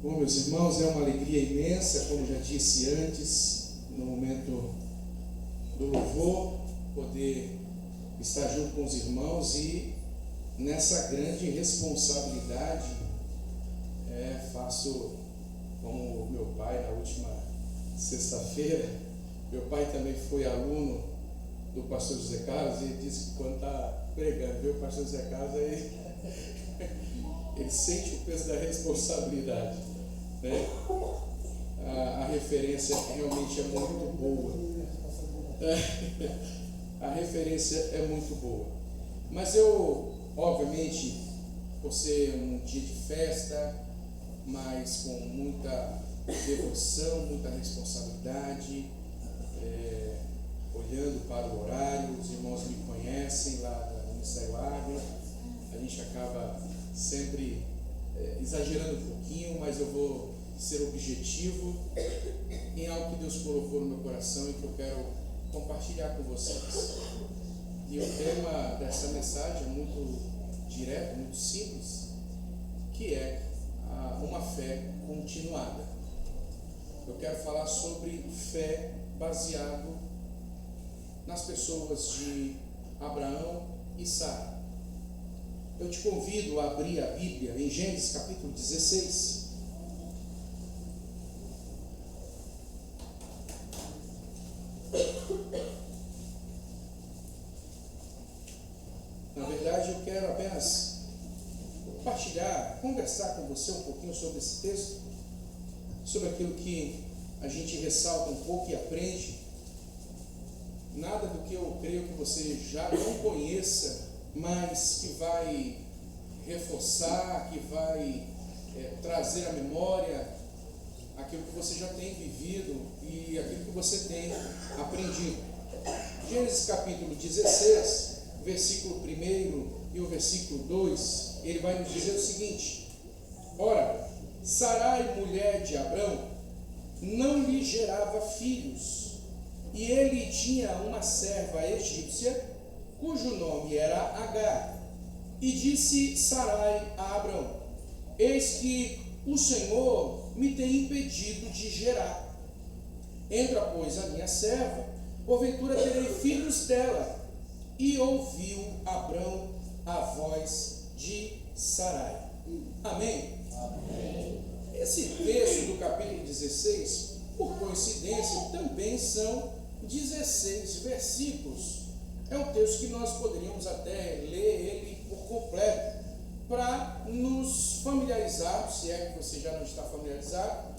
Bom, meus irmãos, é uma alegria imensa, como já disse antes, no momento do louvor, poder estar junto com os irmãos e nessa grande responsabilidade. Faço como meu pai na última sexta-feira. Meu pai também foi aluno do pastor José Carlos e ele disse que quando está pregando, viu, o pastor José Carlos, ele sente o peso da responsabilidade, né? A referência realmente é muito boa. A referência é muito boa. Mas eu, obviamente, por ser um dia de festa, mas com muita devoção, muita responsabilidade, olhando para o horário, os irmãos me conhecem lá no Ministério Águia, a gente acaba sempre exagerando um pouquinho, mas eu vou ser objetivo em algo que Deus colocou no meu coração e que eu quero compartilhar com vocês. E o tema dessa mensagem é muito direto, muito simples, que é uma fé continuada. Eu quero falar sobre fé baseado nas pessoas de Abraão e Sara. Eu te convido a abrir a Bíblia em Gênesis capítulo 16. Na verdade, eu quero apenas compartilhar, conversar com você um pouquinho sobre esse texto, sobre aquilo que a gente ressalta um pouco e aprende. Nada do que eu creio que você já não conheça, mas que vai reforçar, que vai trazer à memória aquilo que você já tem vivido e aquilo que você tem aprendido. Gênesis capítulo 16, versículo 1 e o versículo 2, ele vai nos dizer o seguinte: ora, Sarai, mulher de Abrão, não lhe gerava filhos, e ele tinha uma serva egípcia, cujo nome era Agar. E disse Sarai a Abrão: eis que o Senhor me tem impedido de gerar. Entra, pois, a minha serva, porventura terei filhos dela. E ouviu Abrão a voz de Sarai. Amém? Amém. Esse texto do capítulo 16, por coincidência, também são 16 versículos. É um texto que nós poderíamos até ler ele por completo, para nos familiarizar, se é que você já não está familiarizado,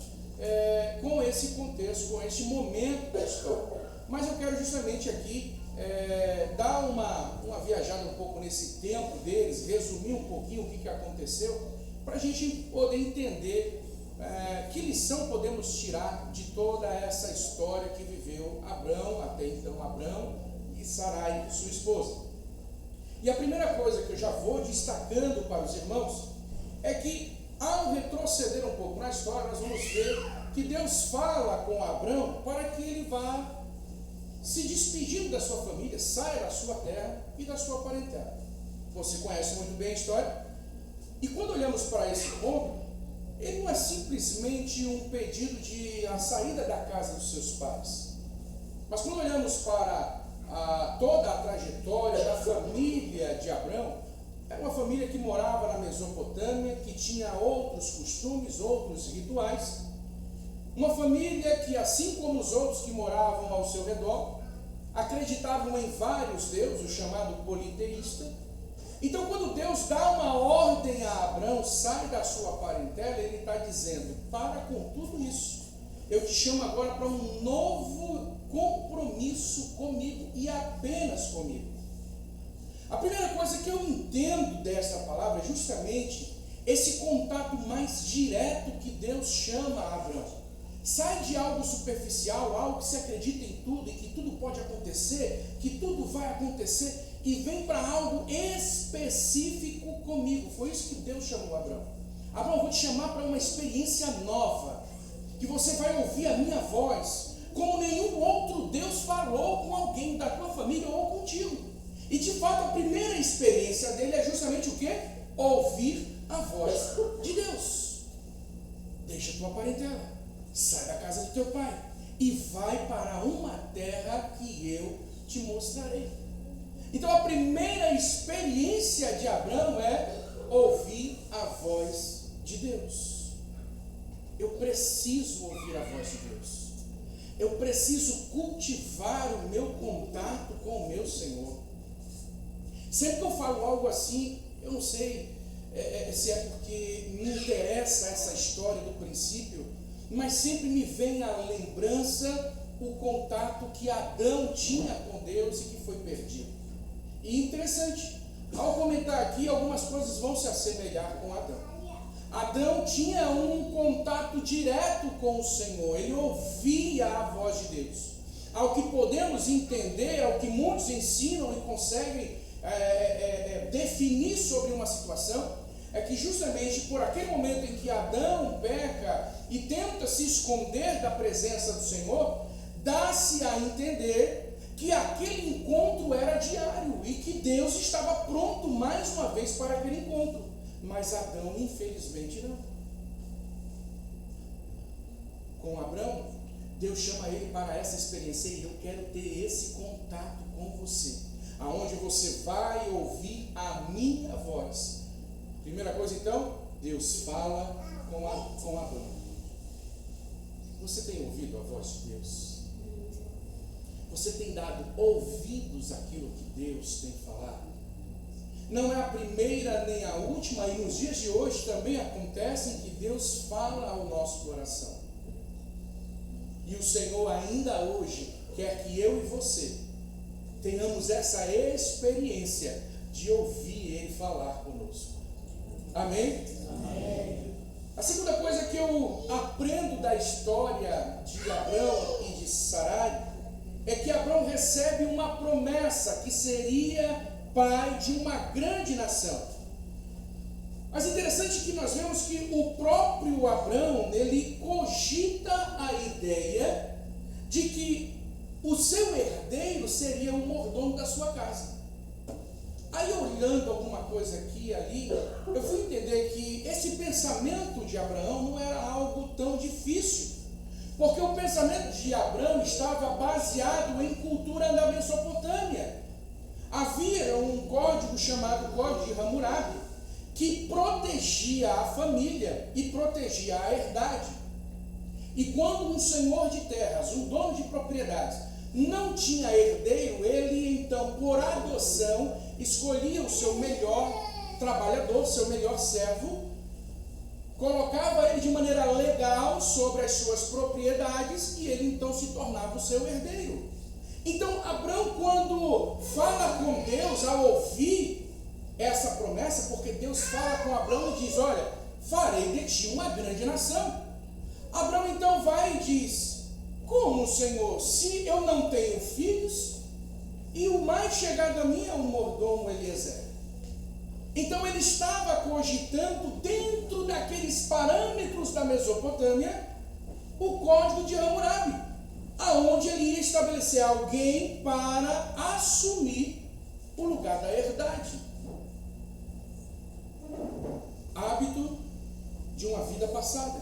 com esse contexto, com esse momento da história. Mas eu quero justamente aqui dar uma viajada um pouco nesse tempo deles, resumir um pouquinho o que aconteceu, para a gente poder entender que lição podemos tirar de toda essa história que viveu Abrão, até então Abrão e Sarai, sua esposa. E a primeira coisa que eu já vou destacando para os irmãos é que, ao retroceder um pouco na história, nós vamos ver que Deus fala com Abrão para que ele vá se despedindo da sua família, saia da sua terra e da sua parentela. Você conhece muito bem a história. E quando olhamos para esse ponto, ele não é simplesmente um pedido de a saída da casa dos seus pais. Mas quando olhamos para toda a trajetória da família de Abrão, era uma família que morava na Mesopotâmia, que tinha outros costumes, outros rituais. Uma família que, assim como os outros que moravam ao seu redor, acreditavam em vários deuses, o chamado politeísta. Então, quando Deus dá uma ordem a Abrão, sai da sua parentela, ele está dizendo: para com tudo isso, eu te chamo agora para um novo compromisso comigo e apenas comigo. A primeira coisa que eu entendo dessa palavra é justamente esse contato mais direto que Deus chama a Abrão. Sai de algo superficial, algo que se acredita em tudo e que tudo pode acontecer, que tudo vai acontecer, e vem para algo específico comigo. Foi isso que Deus chamou Abrão. Abrão, vou te chamar para uma experiência nova, que você vai ouvir a minha voz, como nenhum outro Deus falou com alguém da tua família ou contigo. E de fato a primeira experiência dele é justamente o quê? Ouvir a voz de Deus. deixa tua parentela, sai da casa do teu pai e vai para uma terra que eu te mostrarei. Então a primeira experiência de Abraão é ouvir a voz de Deus. Eu preciso ouvir a voz de Deus. Eu preciso cultivar o meu contato com o meu Senhor. Sempre que eu falo algo assim, eu não sei se é porque me interessa essa história do princípio, mas sempre me vem à lembrança o contato que Adão tinha com Deus e que foi perdido. E interessante, ao comentar aqui, algumas coisas vão se assemelhar com Adão. Adão tinha um contato direto com o Senhor, ele ouvia a voz de Deus. Ao que podemos entender, ao que muitos ensinam e conseguem definir sobre uma situação, é que justamente por aquele momento em que Adão peca e tenta se esconder da presença do Senhor, dá-se a entender que aquele encontro era diário e que Deus estava pronto mais uma vez para aquele encontro. Mas Adão, infelizmente, não. Com Abraão, Deus chama ele para essa experiência e eu quero ter esse contato com você, aonde você vai ouvir a minha voz. Primeira coisa então, Deus fala com Abraão. Você tem ouvido a voz de Deus? Você tem dado ouvidos àquilo que Deus tem falado? Não é a primeira nem a última, e nos dias de hoje também acontece que Deus fala ao nosso coração. E o Senhor ainda hoje quer que eu e você tenhamos essa experiência de ouvir Ele falar conosco. Amém? Amém. A segunda coisa que eu aprendo da história de Abrão e de Sarai é que Abrão recebe uma promessa que seria pai de uma grande nação. Mas interessante que nós vemos que o próprio Abrão, ele cogita a ideia de que o seu herdeiro seria o mordomo da sua casa. Aí, olhando alguma coisa aqui e ali, eu fui entender que esse pensamento de Abraão não era algo tão difícil, porque o pensamento de Abraão estava baseado em cultura da Mesopotâmia. Havia um código chamado Código de Hammurabi, que protegia a família e protegia a herdade. E quando um senhor de terras, um dono de propriedades, não tinha herdeiro, ele então, por adoção, escolhia o seu melhor trabalhador, seu melhor servo, colocava ele de maneira legal sobre as suas propriedades e ele então se tornava o seu herdeiro. Então Abrão, quando fala com Deus, ao ouvir essa promessa, porque Deus fala com Abrão e diz: olha, farei de ti uma grande nação. Abrão então vai e diz: como, Senhor, se eu não tenho filhos e o mais chegado a mim é o mordomo Eliezer? Então ele estava cogitando, dentro daqueles parâmetros da Mesopotâmia, o código de Hammurabi, aonde ele ia estabelecer alguém para assumir o lugar da herdade. Hábito de uma vida passada.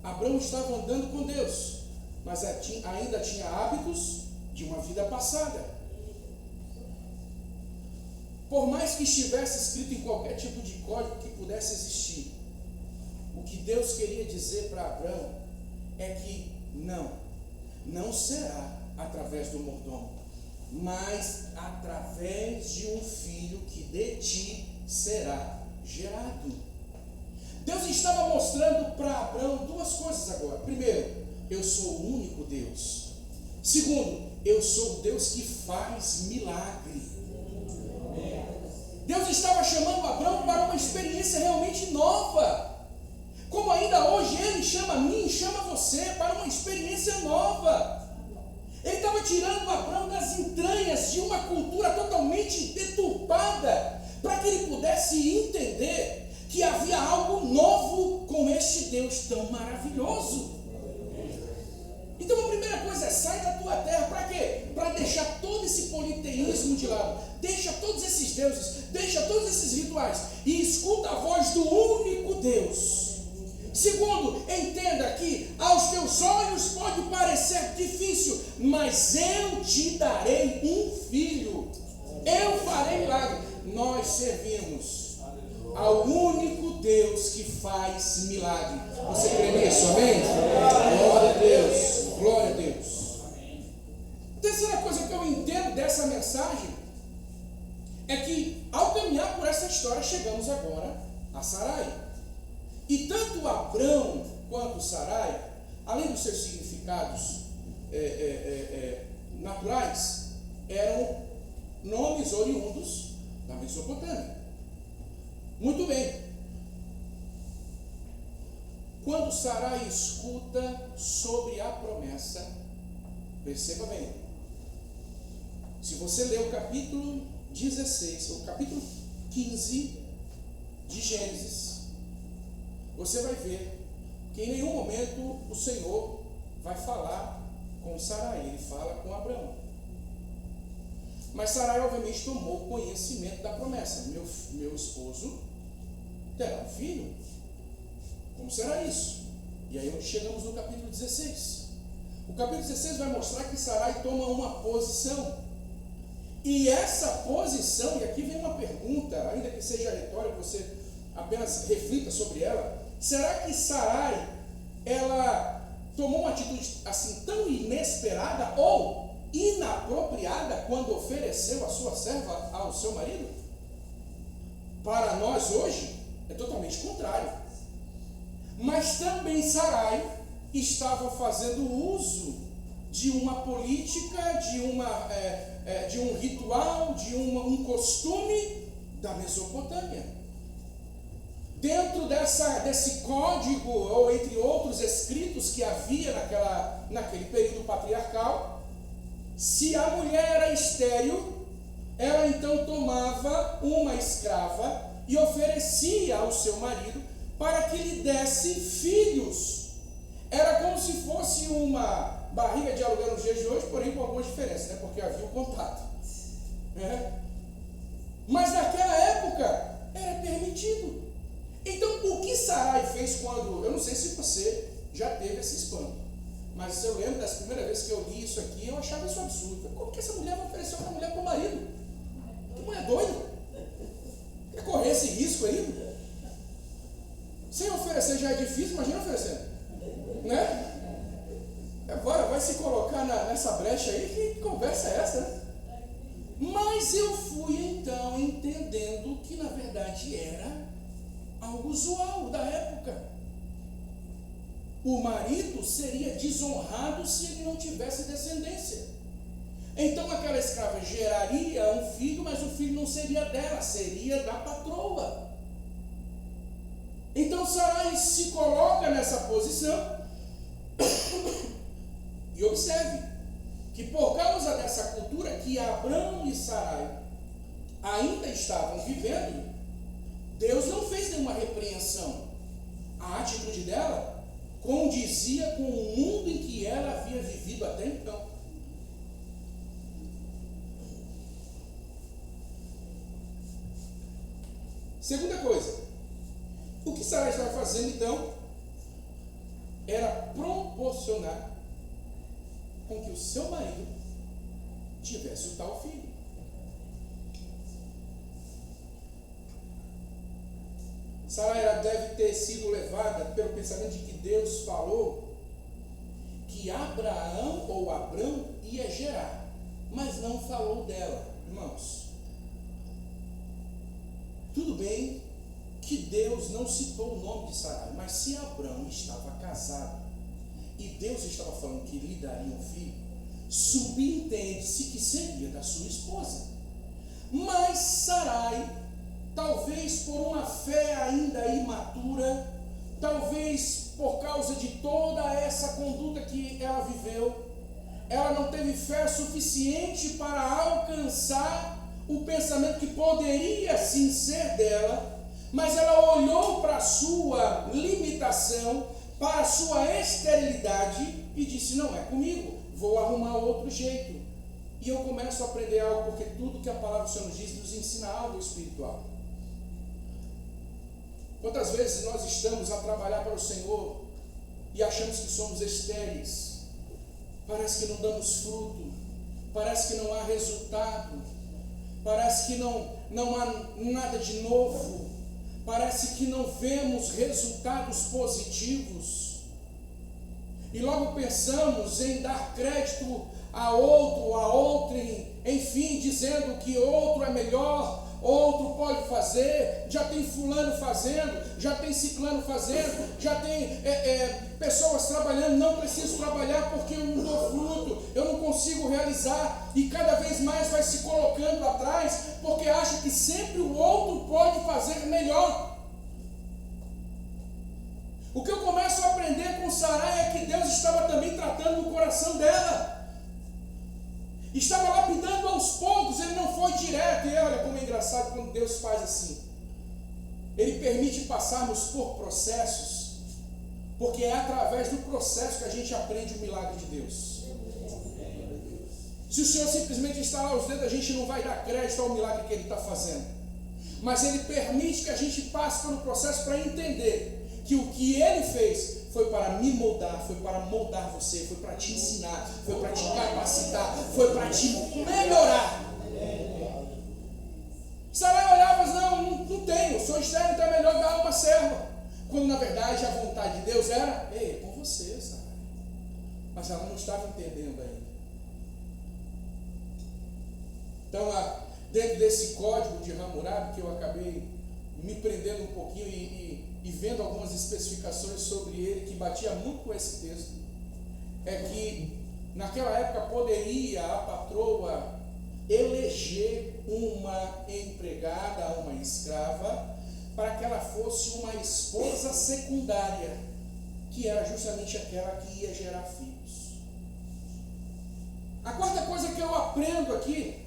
Abrão estava andando com Deus, mas ainda tinha hábitos de uma vida passada. Por mais que estivesse escrito em qualquer tipo de código que pudesse existir, o que Deus queria dizer para Abrão é que não será através do mordomo, mas através de um filho que de ti será gerado. Deus estava mostrando para Abrão duas coisas agora. Primeiro, eu sou o único Deus. Segundo, eu sou o Deus que faz milagre. Deus estava chamando Abrão para uma experiência realmente nova. Como ainda hoje Ele chama a mim, chama você para uma experiência nova. Ele estava tirando Abrão das entranhas de uma cultura totalmente deturpada, para que ele pudesse entender que havia algo novo com este Deus tão maravilhoso. Então a primeira coisa é: sai da tua terra. Para quê? Para deixar todo esse politeísmo de lado. Deixa todos esses deuses, deixa todos esses rituais e escuta a voz do único Deus. Segundo, entenda que aos teus olhos pode parecer difícil, mas eu te darei um filho. Eu farei milagre. Nós servimos ao único Deus que faz milagre. Você crê nisso? Amém? Glória a Deus. Glória a Deus. Terceira coisa que eu entendo dessa mensagem é que ao caminhar por essa história chegamos agora a Sarai. E tanto Abrão quanto Sarai, além dos seus significados naturais, eram nomes oriundos da Mesopotâmia. Muito bem. Quando Sarai escuta sobre a promessa, perceba bem, se você ler o capítulo 16, o capítulo 15 de Gênesis, você vai ver que em nenhum momento o Senhor vai falar com Sarai, ele fala com Abraão. Mas Sarai obviamente tomou conhecimento da promessa. Meu esposo terá um filho. Como será isso? E aí chegamos no capítulo 16. O capítulo 16 vai mostrar que Sarai toma uma posição. E essa posição, e aqui vem uma pergunta, ainda que seja retórica, você apenas reflita sobre ela. Será que Sarai, ela tomou uma atitude assim tão inesperada ou inapropriada quando ofereceu a sua serva ao seu marido? Para nós hoje é totalmente contrário. Mas também Sarai estava fazendo uso de uma política, de um ritual, de um costume da Mesopotâmia. Dentro desse código, ou entre outros escritos que havia naquele período patriarcal, se a mulher era estéril, ela então tomava uma escrava e oferecia ao seu marido para que lhe desse filhos. Era como se fosse uma barriga de aluguel nos dias de hoje, porém com algumas diferenças, né? Porque havia o contato. Mas naquela época era permitido. Então, o que Sarai fez quando... Eu não sei se você já teve esse espanto, mas eu lembro das primeiras vezes que eu li isso aqui, eu achava isso absurdo. Como que essa mulher vai oferecer uma mulher para o marido? Que mulher doida? Quer correr esse risco aí? Sem oferecer já é difícil, imagina oferecendo. Né? Agora vai se colocar nessa brecha aí, que conversa é essa, né? Mas eu fui então entendendo que na verdade era algo usual da época. O marido seria desonrado se ele não tivesse descendência. Então aquela escrava geraria um filho, mas o filho não seria dela, seria da patroa. Então Sarai se coloca nessa posição e observe que por causa dessa cultura que Abrão e Sarai ainda estavam vivendo, Deus não fez nenhuma repreensão. A atitude dela condizia com o mundo em que ela havia vivido até então. Segunda coisa, o que Sarai estava fazendo então era proporcionar com que o seu marido tivesse o tal filho. Sarai deve ter sido levada pelo pensamento de que Deus falou que Abraão ou Abrão ia gerar, mas não falou dela. Irmãos, tudo bem que Deus não citou o nome de Sarai, mas se Abrão estava casado e Deus estava falando que lhe daria um filho, subentende-se que seria da sua esposa. Mas Sarai, talvez por uma fé ainda imatura, talvez por causa de toda essa conduta que ela viveu, ela não teve fé suficiente para alcançar o pensamento que poderia sim ser dela, mas ela olhou para a sua limitação, para a sua esterilidade e disse: não é comigo, vou arrumar outro jeito. E eu começo a aprender algo, porque tudo que a palavra do Senhor nos diz nos ensina algo espiritual. Quantas vezes nós estamos a trabalhar para o Senhor e achamos que somos estéreis? Parece que não damos fruto, parece que não há resultado, parece que não há nada de novo, parece que não vemos resultados positivos. E logo pensamos em dar crédito a outro, a outrem, enfim, dizendo que outro é melhor, outro pode fazer, já tem fulano fazendo, já tem ciclano fazendo, já tem pessoas trabalhando, não preciso trabalhar porque eu não dou fruto, eu não consigo realizar, e cada vez mais vai se colocando atrás, porque acha que sempre o outro pode fazer melhor. O que eu começo a aprender com Sarai é que Deus estava também tratando o coração dela. Estava lapidando aos poucos, ele não foi direto. E olha como é engraçado quando Deus faz assim. Ele permite passarmos por processos, porque é através do processo que a gente aprende o milagre de Deus. Se o Senhor simplesmente estalar os dedos, a gente não vai dar crédito ao milagre que Ele está fazendo. Mas Ele permite que a gente passe pelo processo para entender que o que Ele fez foi para me moldar, foi para moldar você, foi para te ensinar, foi para te capacitar, foi para te melhorar. Sarai olhava, não tenho, sou estéril, então é melhor dar uma serva. Quando na verdade a vontade de Deus era, é com você, Sarai. Mas ela não estava entendendo ainda. Então, dentro desse código de Hammurabi, que eu acabei me prendendo um pouquinho e vendo algumas especificações sobre ele, que batia muito com esse texto, é que naquela época poderia a patroa eleger uma empregada, uma escrava, para que ela fosse uma esposa secundária, que era justamente aquela que ia gerar filhos. A quarta coisa que eu aprendo aqui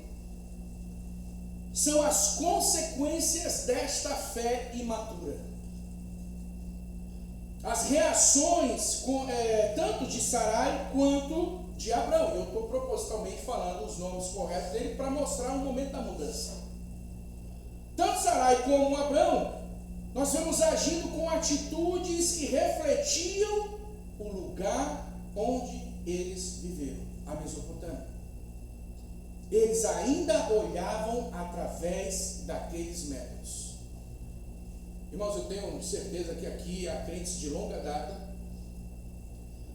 são as consequências desta fé imatura. As reações tanto de Sarai quanto de Abraão. Eu estou propositalmente falando os nomes corretos dele para mostrar o momento da mudança. Tanto Sarai como Abraão, nós vemos agindo com atitudes que refletiam o lugar onde eles viveram, a Mesopotâmia. Eles ainda olhavam através daqueles métodos. Irmãos, eu tenho certeza que aqui há crentes de longa data,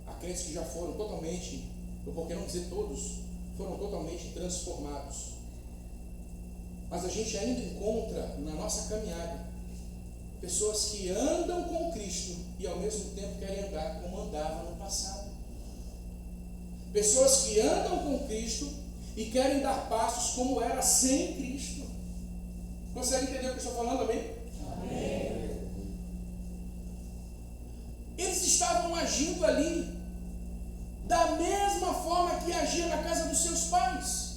há crentes que já foram totalmente, ou por que não dizer todos, foram totalmente transformados. Mas a gente ainda encontra na nossa caminhada pessoas que andam com Cristo e ao mesmo tempo querem andar como andavam no passado. Pessoas que andam com Cristo e querem dar passos como era sem Cristo. Consegue entender o que eu estou falando, amém? Amém. Eles estavam agindo ali da mesma forma que agia na casa dos seus pais.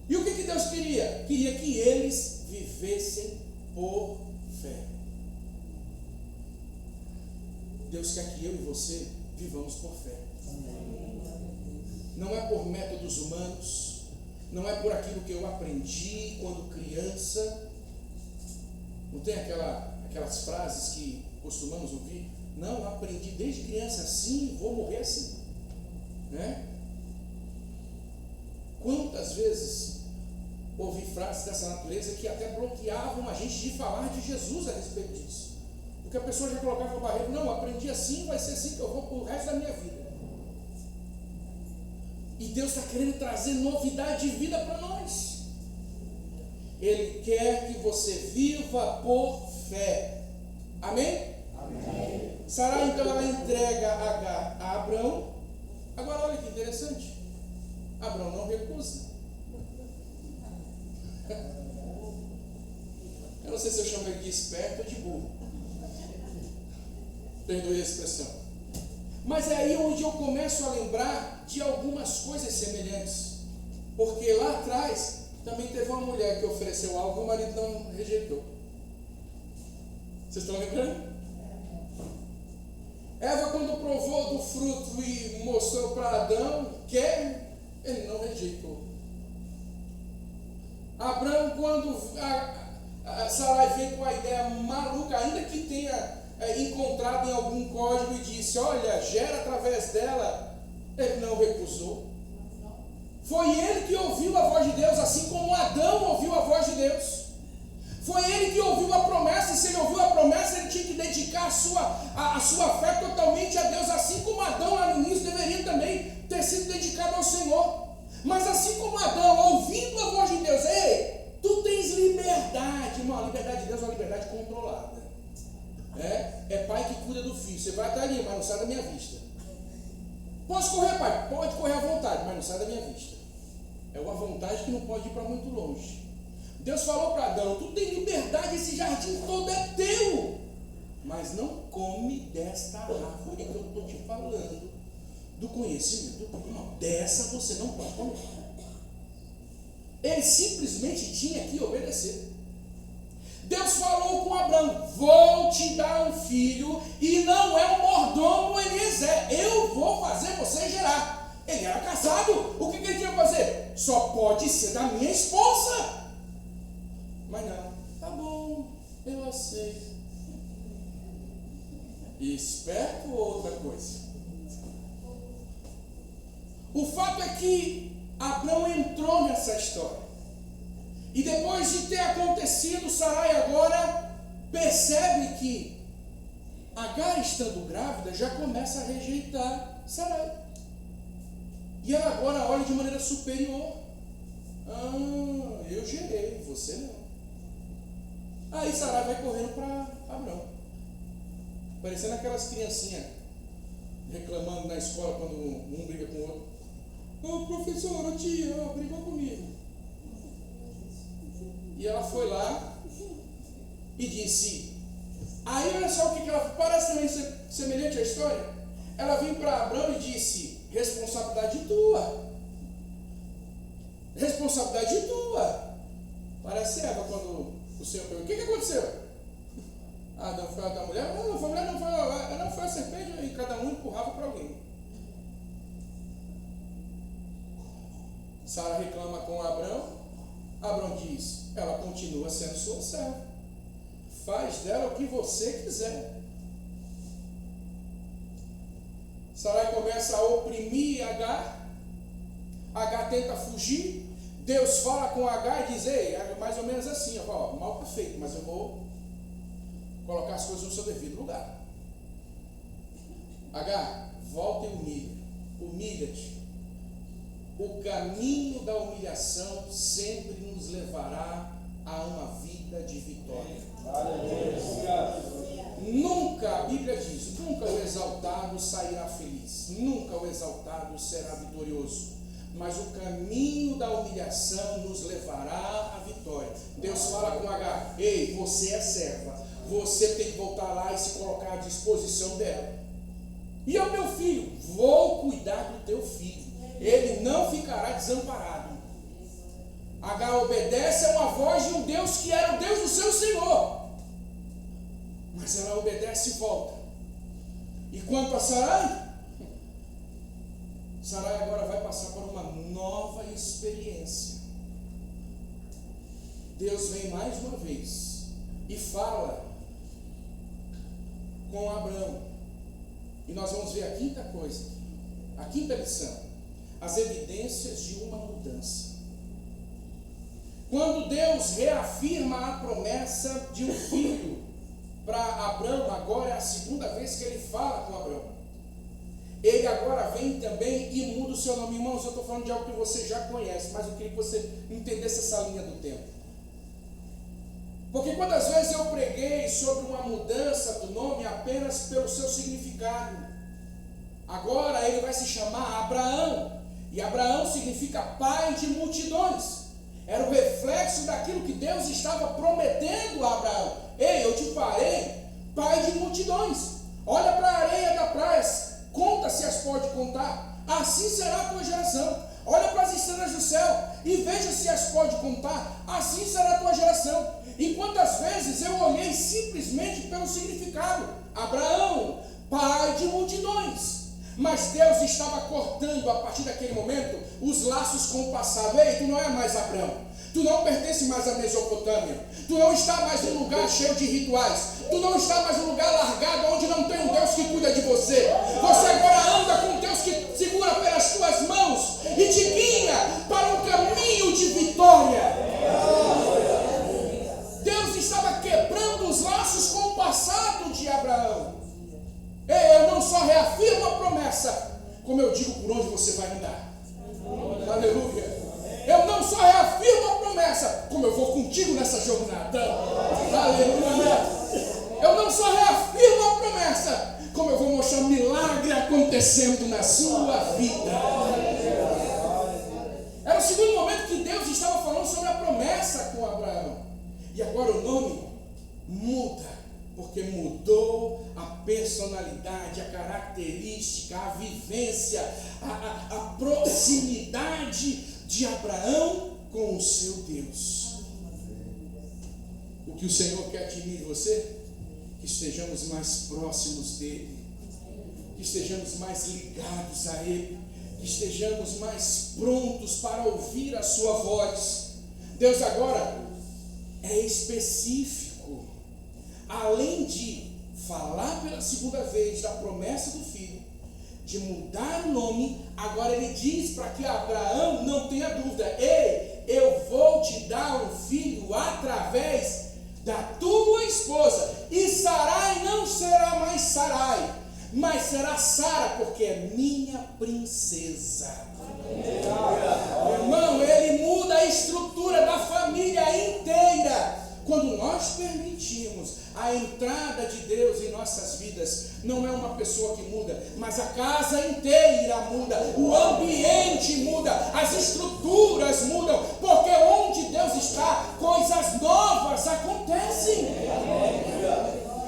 E o que Deus queria? Queria que eles vivessem por fé. Deus quer que eu e você vivamos por fé. Não é por métodos humanos, não é por aquilo que eu aprendi quando criança. Não tem aquelas frases que costumamos ouvir? Não, aprendi desde criança assim, vou morrer assim. Né? Quantas vezes ouvi frases dessa natureza que até bloqueavam a gente de falar de Jesus a respeito disso? Porque a pessoa já colocava uma barreira, não, aprendi assim, vai ser assim que eu vou pro resto da minha vida. E Deus está querendo trazer novidade de vida para nós. Ele quer que você viva por fé. Amém? Amém. Sarai, então, ela entrega Agar a Abrão. Agora, olha que interessante. Abrão não recusa. Eu não sei se eu chamo ele de esperto ou de burro. Perdoe a expressão. Mas é aí onde eu começo a lembrar de algumas coisas semelhantes. Porque lá atrás também teve uma mulher que ofereceu algo e o marido não rejeitou. Vocês estão lembrando? Eva, quando provou do fruto e mostrou para Adão, quer, ele não rejeitou. Abraão, quando Sarai veio com a ideia maluca, ainda que tenha encontrado em algum código e disse, olha, gera através dela. Ele não recusou. Foi ele que ouviu a voz de Deus, assim como Adão ouviu a voz de Deus. Foi ele que ouviu a promessa, e se ele ouviu a promessa, ele tinha que dedicar a sua fé totalmente a Deus, assim como Adão lá no início deveria também ter sido dedicado ao Senhor. Mas assim como Adão, ouvindo a voz de Deus, ei, tu tens liberdade, irmão, a liberdade de Deus é uma liberdade controlada. É pai que cuida do filho, você vai estar ali, mas não sai da minha vista. Posso correr, pai? Pode correr à vontade, mas não sai da minha vista. É uma vontade que não pode ir para muito longe. Deus falou para Adão, tu tem liberdade, esse jardim todo é teu, mas não come desta árvore que eu estou te falando, do conhecimento. Não, dessa você não pode comer. Ele simplesmente tinha que obedecer. Deus falou com Abraão, vou te dar um filho, e não é um mordomo Eliezer, eu vou fazer você gerar. Ele era casado, o que ele tinha que fazer? Só pode ser da minha esposa. Mas não, tá bom, eu aceito. Esperto ou outra coisa? O fato é que Abraão entrou nessa história. E depois de ter acontecido, Sarai agora percebe que Agar, estando grávida, já começa a rejeitar Sarai. E ela agora olha de maneira superior. Eu gerei, você não. Aí Sarai vai correndo para Abraão, parecendo aquelas criancinhas reclamando na escola quando um briga com o outro. Professora, tia, brigou comigo. E ela foi lá e disse, aí olha só o que ela, parece também semelhante à história. Ela veio para Abraão e disse, responsabilidade tua. Responsabilidade tua. Parece Eva quando o Senhor perguntou, o que aconteceu? Não foi a da mulher? Não foi a mulher, não foi a serpente, e cada um empurrava para alguém. Sara reclama com Abraão. Abraão diz, ela continua sendo sua serva. Faz dela o que você quiser. Sarai começa a oprimir Agar. Agar tenta fugir. Deus fala com Agar e diz, ei, é mais ou menos assim, ó, mal está feito, mas eu vou colocar as coisas no seu devido lugar. Agar, volta e humilha-te. O caminho da humilhação sempre nos levará a uma vida de vitória. Nunca, a Bíblia diz, nunca o exaltado sairá feliz, nunca o exaltado será vitorioso. Mas o caminho da humilhação nos levará à vitória. Deus fala com Agar, ei, você é serva, você tem que voltar lá e se colocar à disposição dela. E ao meu filho, vou cuidar do teu filho, ele não ficará desamparado. Agar obedece a uma voz de um Deus que era o Deus do seu Senhor, mas ela obedece e volta. E quanto a Sarai, Sarai agora vai passar por uma nova experiência. Deus vem mais uma vez e fala com Abraão. E nós vamos ver a quinta coisa, a quinta lição, as evidências de uma mudança. Quando Deus reafirma a promessa de um filho para Abraão, agora é a segunda vez que ele fala com Abraão. Ele agora vem também e muda o seu nome. Irmãos, eu estou falando de algo que você já conhece, mas eu queria que você entendesse essa linha do tempo. Porque quantas vezes eu preguei sobre uma mudança do nome apenas pelo seu significado. Agora ele vai se chamar Abraão. E Abraão significa pai de multidões. Era o reflexo daquilo que Deus estava prometendo a Abraão. Ei, eu te farei pai de multidões. Olha para a areia da praia. Conta se as pode contar, assim será a tua geração. Olha para as estrelas do céu e veja se as pode contar, assim será a tua geração. E quantas vezes eu olhei simplesmente pelo significado, Abraão, pai de multidões. Mas Deus estava cortando a partir daquele momento os laços com o passado. Ei, tu não é mais Abraão. Tu não pertence mais à Mesopotâmia. Tu não está mais num lugar cheio de rituais. Tu não está mais num lugar largado onde não tem um Deus que cuida de você. Você agora anda com um Deus que segura pelas tuas mãos e te guia para um caminho de vitória. Deus estava quebrando os laços com o passado de Abraão. Ei, eu não só reafirmo a promessa, como eu digo por onde você vai andar. Aleluia. Eu não só reafirmo a promessa, como eu vou contigo nessa jornada. Aleluia. Eu não só reafirmo a promessa, como eu vou mostrar um milagre acontecendo na sua vida. Era o segundo momento que Deus estava falando sobre a promessa com Abraão. E agora o nome muda. Porque mudou a personalidade, a característica, a vivência, a proximidade de Abraão com o seu Deus. O que o Senhor quer de mim e de você? Que estejamos mais próximos dEle, que estejamos mais ligados a Ele, que estejamos mais prontos para ouvir a sua voz. Deus agora é específico. Além de falar pela segunda vez da promessa do filho, de mudar o nome, agora ele diz para que Abraão não tenha dúvida: ei, eu vou te dar um filho através da tua esposa, e Sarai não será mais Sarai, mas será Sara, porque é minha princesa. Irmão, ele muda a estrutura da família inteira. Quando nós permitimos a entrada de Deus em nossas vidas, não é uma pessoa que muda, mas a casa inteira muda, o ambiente muda, as estruturas mudam, porque onde Deus está, coisas novas acontecem.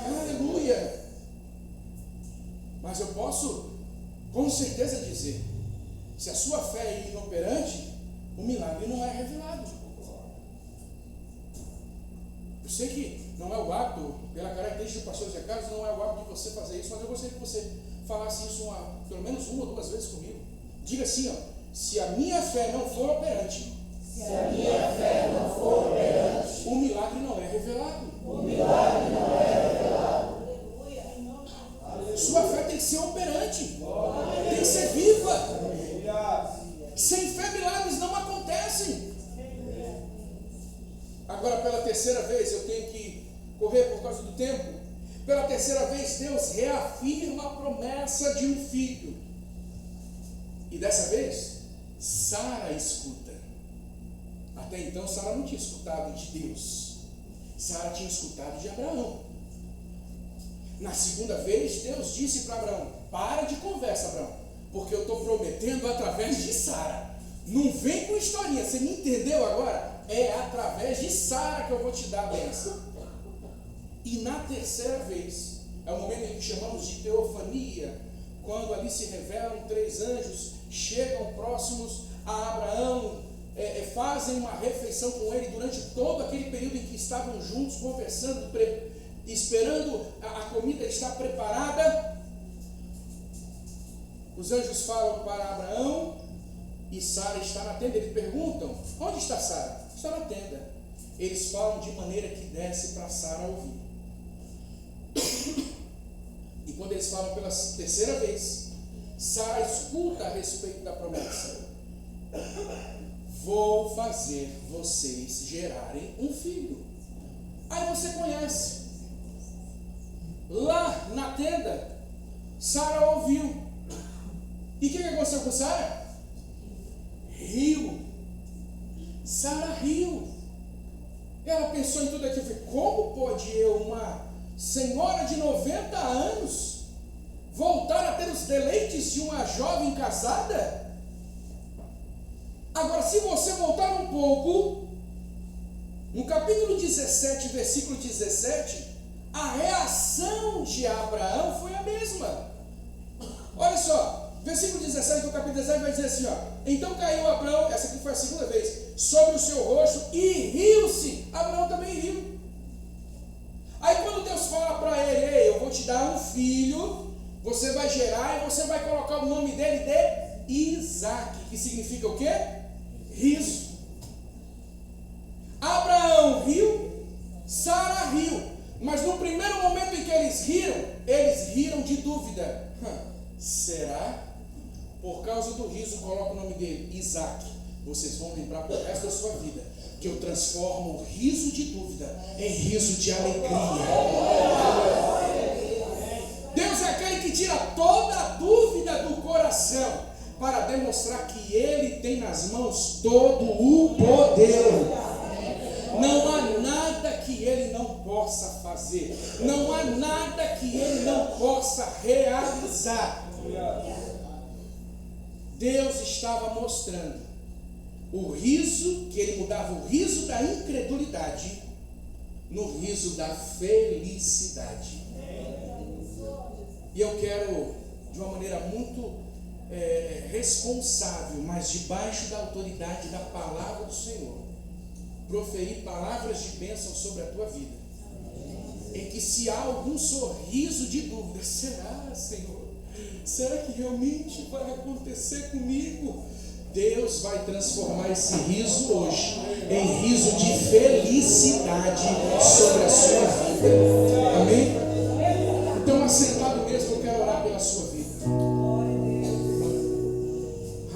Aleluia. Mas eu posso com certeza dizer, se a sua fé é inoperante, o milagre não é revelado. Eu sei que não é o hábito, pela característica do pastor Zé Carlos, não é o hábito de você fazer isso, mas eu gostaria que você falasse isso pelo menos uma ou duas vezes comigo. Diga assim, ó: se a minha fé não for operante, o milagre não é revelado. Sua fé tem que ser operante, tem que ser viva. Sem fé, milagres não acontecem. Agora, pela terceira vez, eu tenho que correr por causa do tempo. Pela terceira vez, Deus reafirma a promessa de um filho. E dessa vez, Sara escuta. Até então, Sara não tinha escutado de Deus. Sara tinha escutado de Abraão. Na segunda vez, Deus disse para Abraão: para de conversa, Abraão, porque eu estou prometendo através de Sara. Não vem com historinha, você me entendeu agora? É através de Sara que eu vou te dar a bênção. E na terceira vez, é o momento em que chamamos de teofania, quando ali se revelam 3 anjos, chegam próximos a Abraão, fazem uma refeição com ele durante todo aquele período em que estavam juntos, conversando, esperando a comida estar preparada. Os anjos falam para Abraão, e Sara está na tenda. Eles perguntam: onde está Sara? Está na tenda. Eles falam de maneira que desce para Sara ouvir. E quando eles falam pela terceira vez, Sara escuta a respeito da promessa: vou fazer vocês gerarem um filho. Aí você conhece. Lá na tenda, Sara ouviu. E o que aconteceu com Sara? Riu. Sara riu. Ela pensou em tudo aquilo. Como pode eu, uma senhora de 90 anos, voltar a ter os deleites de uma jovem casada? Agora, se você voltar um pouco, no capítulo 17, versículo 17, a reação de Abraão foi a mesma. Olha só, versículo 17 do capítulo 17 vai dizer assim, ó: então caiu Abraão, essa aqui foi a segunda vez, sobre o seu rosto e riu-se. Abraão também riu. Aí quando Deus fala para ele: ei, eu vou te dar um filho, Você vai gerar e você vai colocar o nome dele de Isaac, que significa o quê? Riso. Abraão riu, Sara riu, mas no primeiro momento em que eles riram de dúvida. Será? Por causa do riso, coloca o nome dele, Isaac. Vocês vão lembrar pro resto da sua vida que eu transformo o riso de dúvida em riso de alegria. Deus é aquele que tira toda a dúvida do coração para demonstrar que Ele tem nas mãos todo o poder. Não há nada que Ele não possa fazer. Não há nada que Ele não possa realizar. Deus estava mostrando o riso, que Ele mudava o riso da incredulidade no riso da felicidade. E eu quero, de uma maneira muito responsável, mas debaixo da autoridade da palavra do Senhor, proferir palavras de bênção sobre a tua vida. Em que se há algum sorriso de dúvida, será, Senhor? Será que realmente vai acontecer comigo? Deus vai transformar esse riso hoje em riso de felicidade sobre a sua vida. Amém? Então, assentado mesmo, eu quero orar pela sua vida.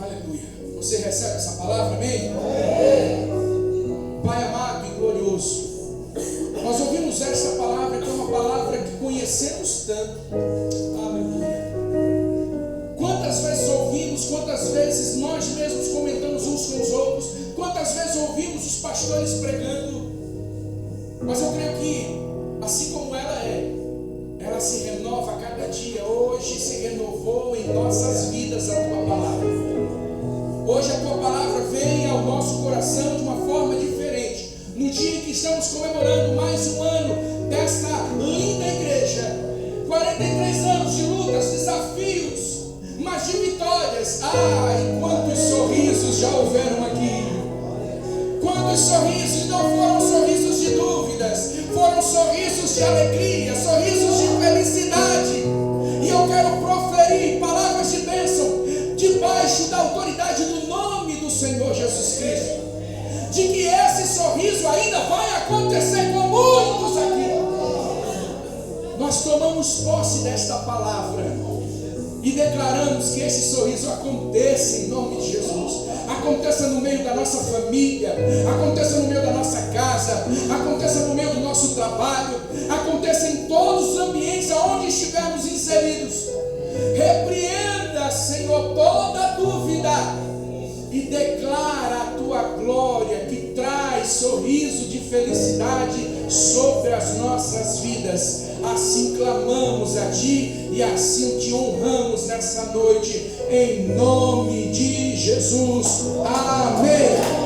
Aleluia. Você recebe essa palavra, amém? Pai amado e glorioso, nós ouvimos essa palavra, que é uma palavra que conhecemos tanto. Aleluia. Quantas vezes ouvimos, quantas vezes nós mesmos comentamos uns com os outros, quantas vezes ouvimos os pastores pregando, mas eu creio que, assim como ela se renova a cada dia. Hoje se renovou em nossas vidas a tua palavra. Hoje a tua palavra vem ao nosso coração de uma forma diferente. No dia em que estamos comemorando mais um ano desta linda igreja, 43 anos de lutas, desafios, mas de vitórias. E quantos sorrisos já houveram aqui. Quantos sorrisos não foram sorrisos de dúvidas, foram sorrisos de alegria, sorrisos de felicidade. E eu quero proferir palavras de bênção debaixo da autoridade do nome do Senhor Jesus Cristo, de que esse sorriso ainda vai acontecer com muitos aqui. Nós tomamos posse desta palavra e declaramos que esse sorriso aconteça em nome de Jesus. Aconteça no meio da nossa família, aconteça no meio da nossa casa, aconteça no meio do nosso trabalho, aconteça em todos os ambientes aonde estivermos inseridos. Repreenda, Senhor, toda dúvida e declara a tua glória que traz sorriso de felicidade sobre as nossas vidas. Assim clamamos a ti e assim te honramos nessa noite, em nome de Jesus. Amém.